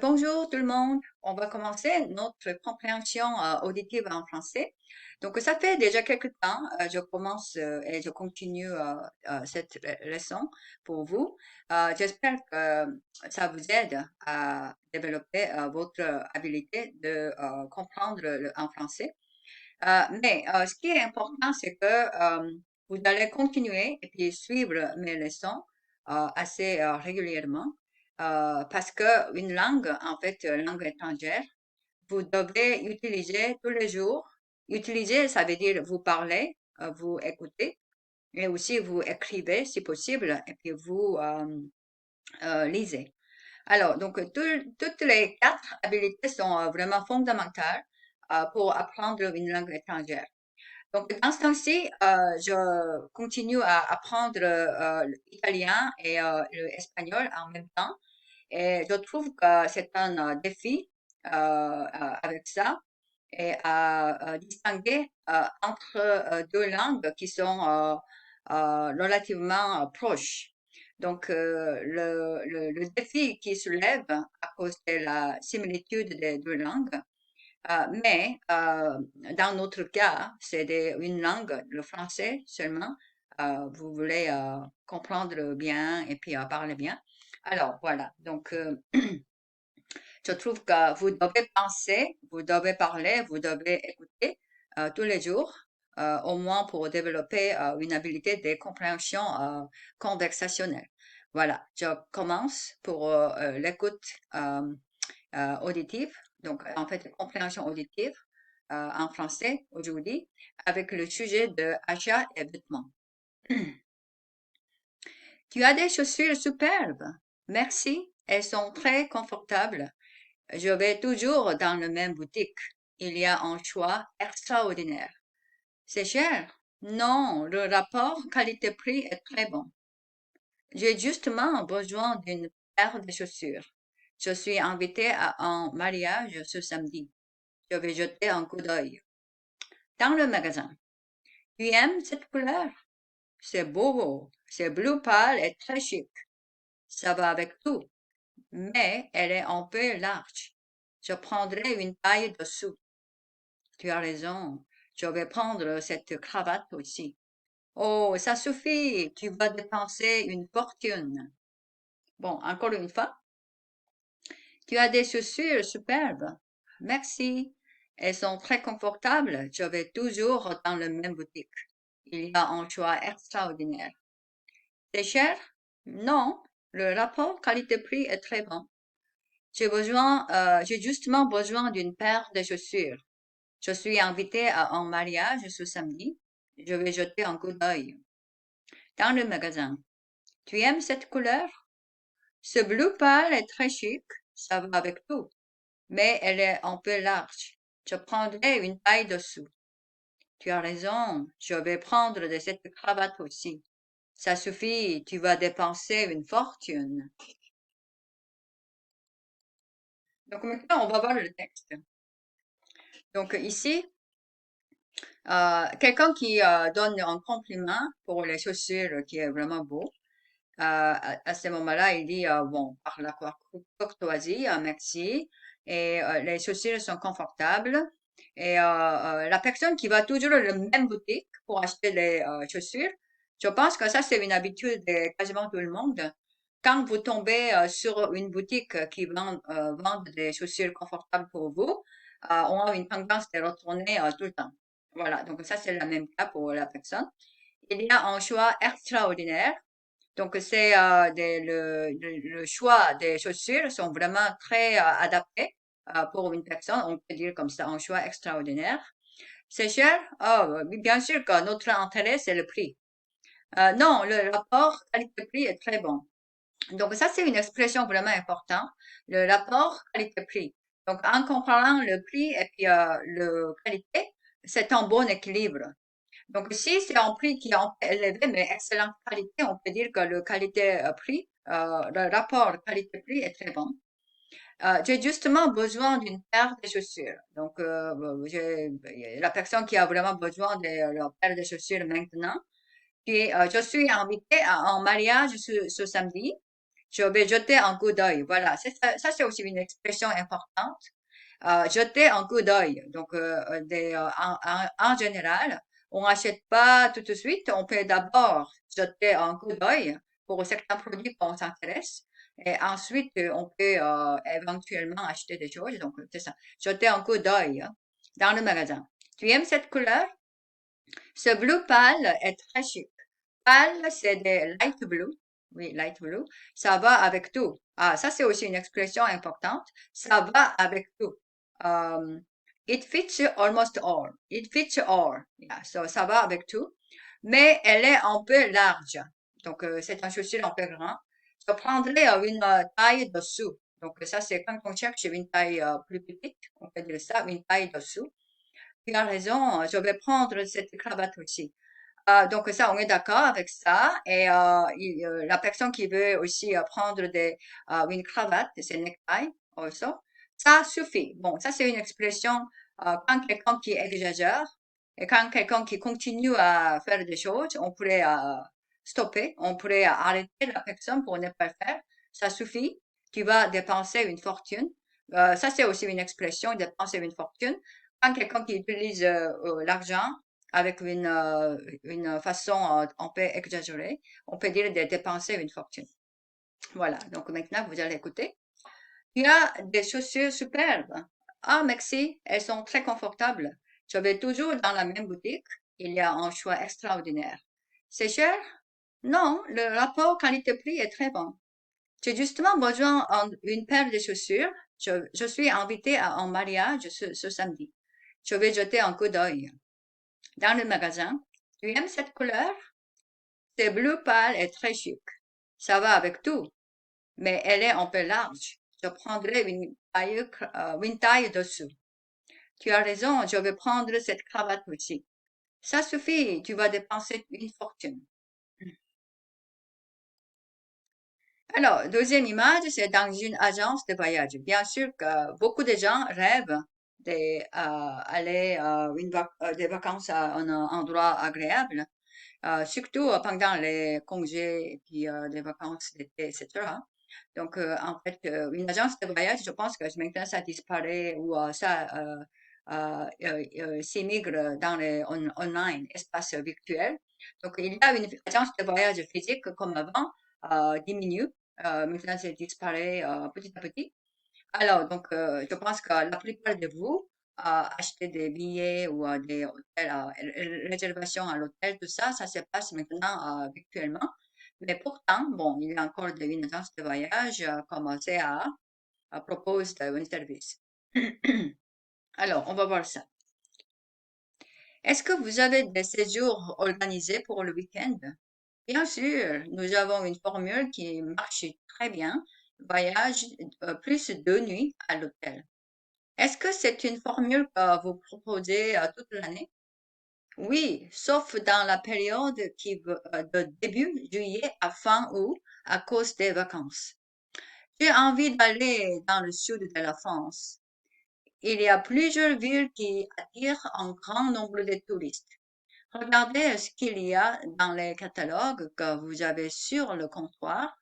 Bonjour tout le monde. On va commencer notre compréhension auditive en français. Donc, ça fait déjà quelques temps, je commence et je continue cette leçon pour vous. J'espère que ça vous aide à développer votre habilité de comprendre en français. Mais ce qui est important, c'est que vous allez continuer et puis suivre mes leçons assez régulièrement parce que une langue, en fait, langue étrangère, vous devez utiliser tous les jours. Utiliser, ça veut dire vous parlez, vous écoutez et aussi vous écrivez si possible et puis vous lisez. Alors, donc, toutes les quatre habilités sont vraiment fondamentales pour apprendre une langue étrangère. Donc, dans ce temps-ci, je continue à apprendre l'italien et l'espagnol en même temps. Et je trouve que c'est un défi avec ça et à distinguer entre deux langues qui sont relativement proches. Donc, le défi qui se lève à cause de la similitude des deux langues, mais dans notre cas, c'est une langue, le français seulement. Vous voulez comprendre bien et puis parler bien. Alors, voilà. Donc, je trouve que vous devez penser, vous devez parler, vous devez écouter tous les jours, au moins pour développer une habilité de compréhension conversationnelle. Voilà, je commence pour l'écoute auditive, donc en fait compréhension auditive en français aujourd'hui, avec le sujet de achat et vêtements. Tu as des chaussures superbes. Merci, elles sont très confortables. Je vais toujours dans la même boutique. Il y a un choix extraordinaire. C'est cher? Non, le rapport qualité-prix est très bon. J'ai justement besoin d'une paire de chaussures. Je suis invitée à un mariage ce samedi. Je vais jeter un coup d'œil. Dans le magasin. Tu aimes cette couleur? C'est beau. C'est bleu pâle et très chic. Ça va avec tout. Mais elle est un peu large. Je prendrai une taille dessous. Tu as raison. Je vais prendre cette cravate aussi. Oh, ça suffit. Tu vas dépenser une fortune. Bon, encore une fois. Tu as des chaussures superbes. Merci. Elles sont très confortables. Je vais toujours dans la même boutique. Il y a un choix extraordinaire. C'est cher? Non. Le rapport qualité-prix est très bon. J'ai justement besoin d'une paire de chaussures. Je suis invitée à un mariage ce samedi. Je vais jeter un coup d'œil. Dans le magasin. Tu aimes cette couleur? Ce bleu pâle est très chic. Ça va avec tout. Mais elle est un peu large. Je prendrai une taille dessous. Tu as raison. Je vais prendre de cette cravate aussi. Ça suffit. Tu vas dépenser une fortune. Donc maintenant, on va voir le texte. Donc ici, quelqu'un qui donne un compliment pour les chaussures qui est vraiment beau. À ce moment-là, il dit, bon, par la courtoisie, merci. Et les chaussures sont confortables. Et la personne qui va toujours à la même boutique pour acheter les chaussures, je pense que ça, c'est une habitude de quasiment tout le monde. Quand vous tombez sur une boutique qui vend des chaussures confortables pour vous, on a une tendance de retourner tout le temps. Voilà, donc ça, c'est le même cas pour la personne. Il y a un choix extraordinaire. Donc, c'est le choix des chaussures sont vraiment très adaptés pour une personne. On peut dire comme ça, un choix extraordinaire. C'est cher? Ah, oui, bien sûr que notre intérêt, c'est le prix. Non, le rapport qualité-prix est très bon. Donc, ça, c'est une expression vraiment importante. Le rapport qualité-prix. Donc, en comparant le prix et puis le qualité, c'est un bon équilibre. Donc, si c'est un prix qui est un peu élevé, mais excellente qualité, on peut dire que le qualité-prix, le rapport qualité-prix est très bon. J'ai justement besoin d'une paire de chaussures. Donc, la personne qui a vraiment besoin de la paire de chaussures maintenant. Puis, je suis invitée à un mariage ce samedi. Je vais jeter un coup d'œil. Voilà, ça c'est aussi une expression importante. Jeter un coup d'œil. Donc, en général, on n'achète pas tout de suite. On peut d'abord jeter un coup d'œil pour certains produits qu'on s'intéresse. Et ensuite, on peut éventuellement acheter des choses. Donc, c'est ça. Jeter un coup d'œil hein, dans le magasin. Tu aimes cette couleur? Ce bleu pâle est très chic. Pâle, c'est des light blue. Oui, light blue. Ça va avec tout. Ah, ça, c'est aussi une expression importante. Ça va avec tout. Um, it fits almost all. It fits all. Yeah, so, ça va avec tout. Mais elle est un peu large. Donc, c'est un chaussure un peu grand. Je prendrais une taille dessous. Donc, ça, c'est quand on cherche une taille plus petite, on peut dire ça, une taille dessous. Tu as raison, je vais prendre cette cravate aussi. Donc ça, on est d'accord avec ça. Et la personne qui veut aussi prendre une cravate, c'est necktie aussi, ça suffit. Bon, ça c'est une expression quand quelqu'un qui exagère et quand quelqu'un qui continue à faire des choses, on pourrait stopper, on pourrait arrêter la personne pour ne pas le faire. Ça suffit. Tu vas dépenser une fortune. Ça c'est aussi une expression, dépenser une fortune. Quand quelqu'un qui utilise l'argent avec une façon un peu exagérée, on peut dire de dépenser une fortune. Voilà, donc maintenant vous allez écouter. Il y a des chaussures superbes. Ah, merci, elles sont très confortables. Je vais toujours dans la même boutique. Il y a un choix extraordinaire. C'est cher? Non, le rapport qualité-prix est très bon. J'ai justement besoin d'une paire de chaussures. Je suis invitée à un mariage ce samedi. Je vais jeter un coup d'œil. Dans le magasin, tu aimes cette couleur? C'est bleu pâle et très chic. Ça va avec tout, mais elle est un peu large. Je prendrai une taille dessous. Tu as raison, je vais prendre cette cravate aussi. Ça suffit, tu vas dépenser une fortune. Alors, deuxième image, c'est dans une agence de voyage. Bien sûr que beaucoup de gens rêvent d'aller des vacances à un endroit agréable. Surtout pendant les congés et puis les vacances d'été, etc. Donc, en fait, une agence de voyage, je pense que maintenant ça disparaît ou ça s'émigre dans les online, espaces virtuels. Donc, il y a une agence de voyage physique comme avant, diminue. Maintenant, ça disparaît petit à petit. Alors, donc, je pense que la plupart de vous achetez des billets ou des hôtels, réservations à l'hôtel, tout ça, ça se passe maintenant virtuellement. Mais pourtant, bon, il y a encore une agence de voyage comme CAA propose un service. Alors, on va voir ça. Est-ce que vous avez des séjours organisés pour le week-end? Bien sûr, nous avons une formule qui marche très bien. Voyage plus 2 nuits à l'hôtel. Est-ce que c'est une formule que vous proposez toute l'année? Oui, sauf dans la période de début juillet à fin août à cause des vacances. J'ai envie d'aller dans le sud de la France. Il y a plusieurs villes qui attirent un grand nombre de touristes. Regardez ce qu'il y a dans les catalogues que vous avez sur le comptoir.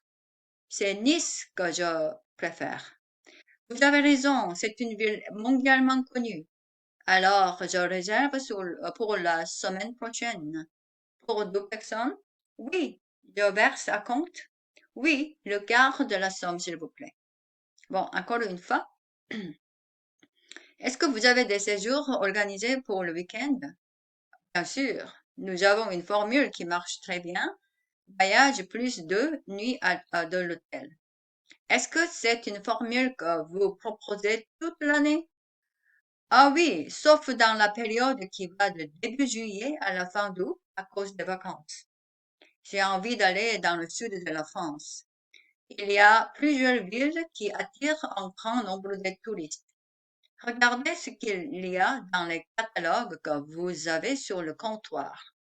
C'est Nice que je préfère. Vous avez raison, c'est une ville mondialement connue. Alors, je réserve pour la semaine prochaine. Pour 2 personnes? Oui. Je verse à compte? Oui, le quart de la somme, s'il vous plaît. Bon, encore une fois. Est-ce que vous avez des séjours organisés pour le week-end? Bien sûr. Nous avons une formule qui marche très bien. Voyage plus 2 nuits de l'hôtel. Est-ce que c'est une formule que vous proposez toute l'année? Ah oui, sauf dans la période qui va de début juillet à la fin d'août à cause des vacances. J'ai envie d'aller dans le sud de la France. Il y a plusieurs villes qui attirent un grand nombre de touristes. Regardez ce qu'il y a dans les catalogues que vous avez sur le comptoir.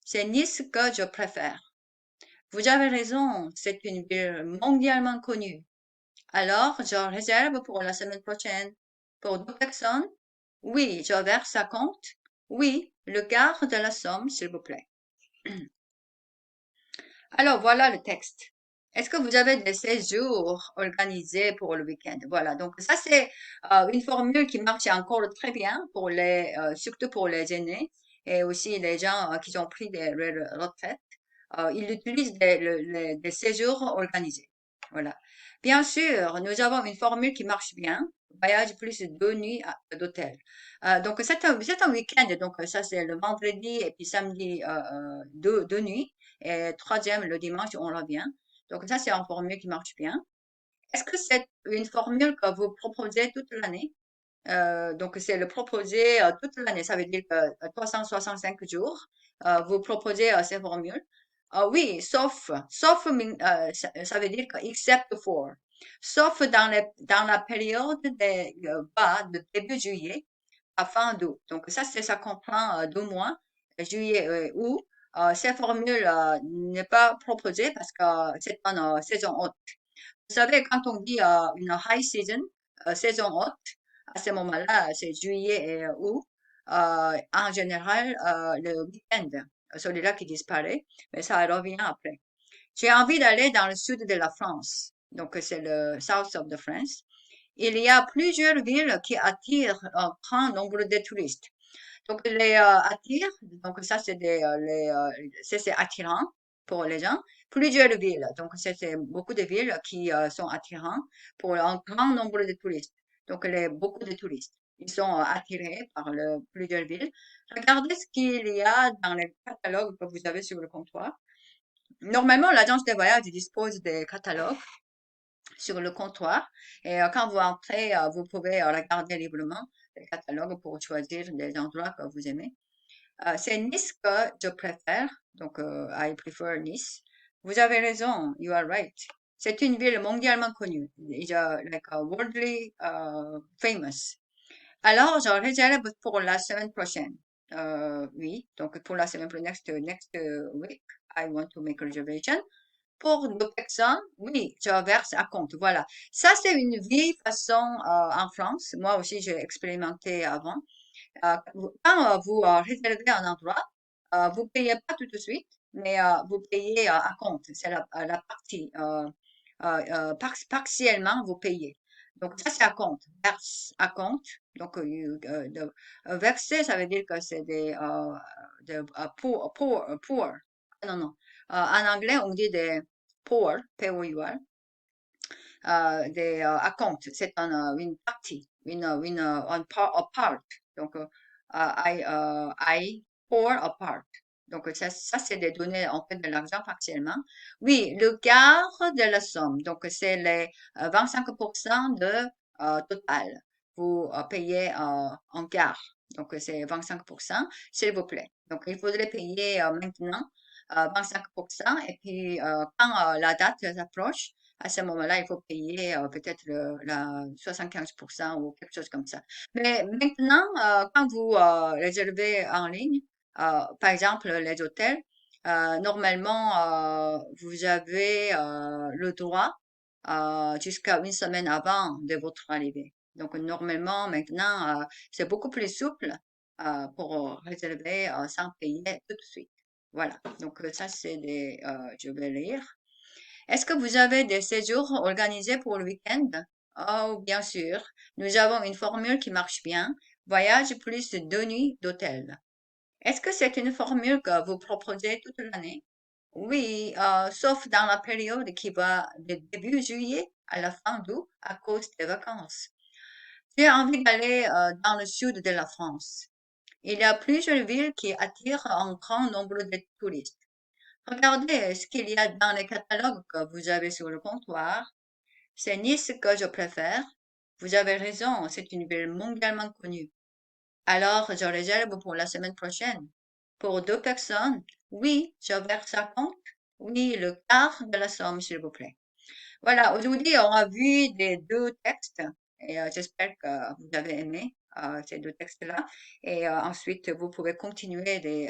C'est Nice que je préfère. Vous avez raison, c'est une ville mondialement connue. Alors, je réserve pour la semaine prochaine. Pour 2 personnes? Oui, je verse à compte. Oui, le quart de la somme, s'il vous plaît. Alors, voilà le texte. Est-ce que vous avez des séjours organisés pour le week-end? Voilà, donc ça c'est une formule qui marche encore très bien pour surtout pour les aînés et aussi les gens qui ont pris des retraites. Ils utilisent des séjours organisés. Voilà. Bien sûr, nous avons une formule qui marche bien. Voyage plus 2 nuits d'hôtel. Donc c'est un week-end, donc ça c'est le vendredi et puis samedi 2 nuits et troisième le dimanche on revient. Donc ça, c'est une formule qui marche bien. Est-ce que c'est une formule que vous proposez toute l'année? Donc c'est le proposer toute l'année. Ça veut dire que 365 jours, vous proposez ces formules. Oui, ça veut dire que except for. Sauf dans la période de début juillet à fin d'août. Donc ça comprend 2 mois, juillet et août. Ces formules n'est pas proposée parce que c'est une saison haute. Vous savez, quand on dit une high season, saison haute, à ce moment-là, c'est juillet et août. En général, le week-end, celui-là qui disparaît, mais ça revient après. J'ai envie d'aller dans le sud de la France. Donc, c'est le south of the France. Il y a plusieurs villes qui attirent un grand nombre de touristes. Donc, les attirent, donc ça, c'est attirant pour les gens. Plusieurs villes, donc c'est beaucoup de villes qui sont attirantes pour un grand nombre de touristes. Donc, beaucoup de touristes. Ils sont attirés par plusieurs villes. Regardez ce qu'il y a dans les catalogues que vous avez sur le comptoir. Normalement, l'agence de voyage dispose des catalogues sur le comptoir. Et quand vous entrez, vous pouvez regarder librement les catalogues pour choisir des endroits que vous aimez. C'est Nice que je préfère. Donc, I prefer Nice. Vous avez raison. You are right. C'est une ville mondialement connue. Like worldly famous. Alors, je réserve pour la semaine prochaine. Oui, donc pour la semaine prochaine, next week, I want to make a reservation. Pour 2 personnes, oui, je verse à compte. Voilà. Ça, c'est une vieille façon en France. Moi aussi, j'ai expérimenté avant. Quand vous réservez un endroit, vous payez pas tout de suite, mais vous payez à compte. C'est la partie. Partiellement, vous payez. Donc, ça, c'est à compte. Verse à compte. Donc, verser, ça veut dire que c'est poor. Non, non. En anglais, on dit des poor, P-O-U-R, à compte. C'est une partie, a part. Donc, I pour a part. Donc, ça c'est des données, en fait, de l'argent partiellement. Oui, le quart de la somme. Donc, c'est les 25% de total. Vous payez en quart. Donc, c'est 25%, s'il vous plaît. Donc, il faudrait payer maintenant 25%. Et puis, quand la date s'approche, à ce moment-là, il faut payer peut-être la 75% ou quelque chose comme ça. Mais maintenant, quand vous réservez en ligne, par exemple les hôtels, normalement, vous avez le droit jusqu'à une semaine avant de votre arrivée. Donc, normalement, maintenant, c'est beaucoup plus souple pour réserver sans payer tout de suite. Voilà. Donc, ça, je vais lire. Est-ce que vous avez des séjours organisés pour le week-end? Oh, bien sûr. Nous avons une formule qui marche bien. Voyage plus 2 nuits d'hôtel. Est-ce que c'est une formule que vous proposez toute l'année? Oui, sauf dans la période qui va de début juillet à la fin d'août à cause des vacances. J'ai envie d'aller dans le sud de la France. Il y a plusieurs villes qui attirent un grand nombre de touristes. Regardez ce qu'il y a dans les catalogues que vous avez sur le comptoir. C'est Nice que je préfère. Vous avez raison, c'est une ville mondialement connue. Alors, je réserve pour la semaine prochaine. Pour 2 personnes, oui, je verse à compte. Oui, le quart de la somme, s'il vous plaît. Voilà, aujourd'hui, on a vu des 2 textes et j'espère que vous avez aimé ces 2 textes-là. Et ensuite, vous pouvez continuer de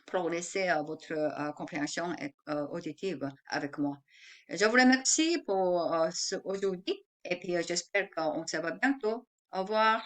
progresser votre compréhension auditive avec moi. Je vous remercie pour aujourd'hui et puis j'espère qu'on se voit bientôt. Au revoir.